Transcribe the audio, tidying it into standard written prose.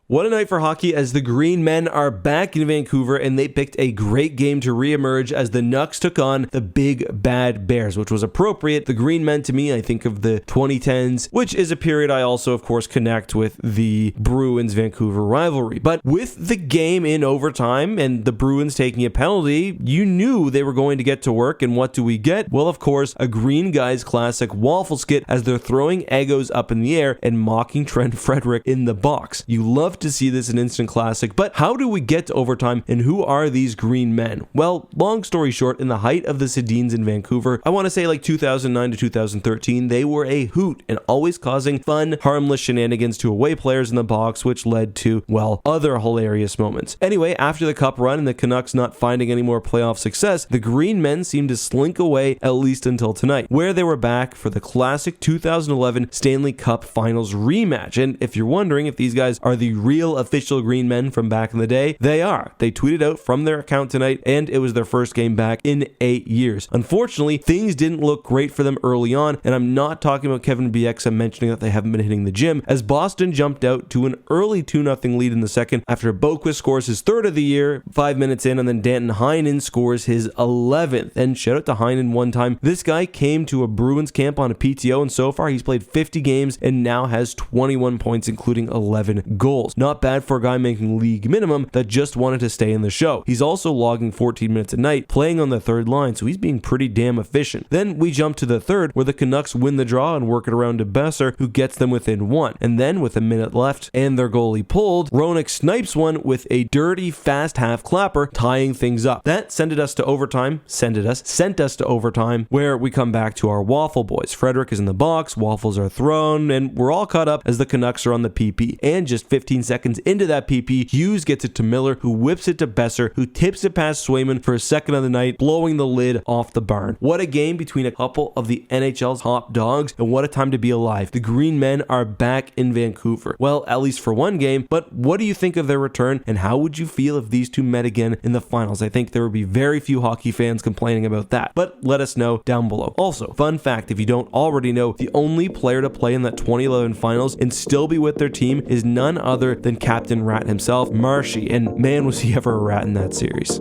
What a night for hockey as the Green Men are back in Vancouver and they picked a great game to reemerge as the Canucks took on the Big Bad Bears, which was appropriate. The Green Men, to me, I think of the 2010s, which is a period I also, of course, connect with the Bruins-Vancouver rivalry. But with the game in overtime and the Bruins taking a penalty, you knew they were going to get to work, and what do we get? Well, of course, a Green Guys classic waffle skit as they're throwing Eggos up in the air and mocking Trent Frederick in the box. You love to see this an instant classic, but how do we get to overtime and who are these Green Men? Well, long story short, in the height of the Sedins in Vancouver, I want to say like 2009 to 2013, they were a hoot and always causing fun, harmless shenanigans to away players in the box, which led to, well, other hilarious moments. Anyway, after the cup run and the Canucks not finding any more playoff success, the Green Men seemed to slink away at least until tonight, where they were back for the classic 2011 Stanley Cup Finals rematch. And if you're wondering if these guys are the real official Green Men from back in the day, they are. They tweeted out from their account tonight, and it was their first game back in 8 years. Unfortunately, things didn't look great for them early on, and I'm not talking about Kevin Bieksa mentioning that they haven't been hitting the gym, as Boston jumped out to an early 2-0 lead in the second after Boquist scores his third of the year 5 minutes in, and then Danton Heinen scores his 11th. And shout out to Heinen one time. This guy came to a Bruins camp on a PTO, and so far he's played 50 games and now has 21 points, including 11 goals. Not bad for a guy making league minimum that just wanted to stay in the show. He's also logging 14 minutes a night, playing on the third line, so he's being pretty damn efficient. Then we jump to the third, where the Canucks win the draw and work it around to Besser, who gets them within one. And then with a minute left and their goalie pulled, Roenick snipes one with a dirty, fast half clapper, tying things up. That sent us to overtime, where we come back to our Waffle Boys. Frederick is in the box, waffles are thrown, and we're all caught up as the Canucks are on the PP. And just 15 seconds into that PP, Hughes gets it to Miller, who whips it to Besser, who tips it past Swayman for a second of the night, blowing the lid off the barn. What a game between a couple of the NHL's top dogs, and what a time to be alive. The Green Men are back in Vancouver. Well, at least for one game, but what do you think of their return, and how would you feel if these two met again in the finals? I think there would be very few hockey fans complaining about that, but let us know down below. Also, fun fact, if you don't already know, the only player to play in that 2011 finals and still be with their team is none other than Captain Rat himself, Marshy, and man was he ever a rat in that series.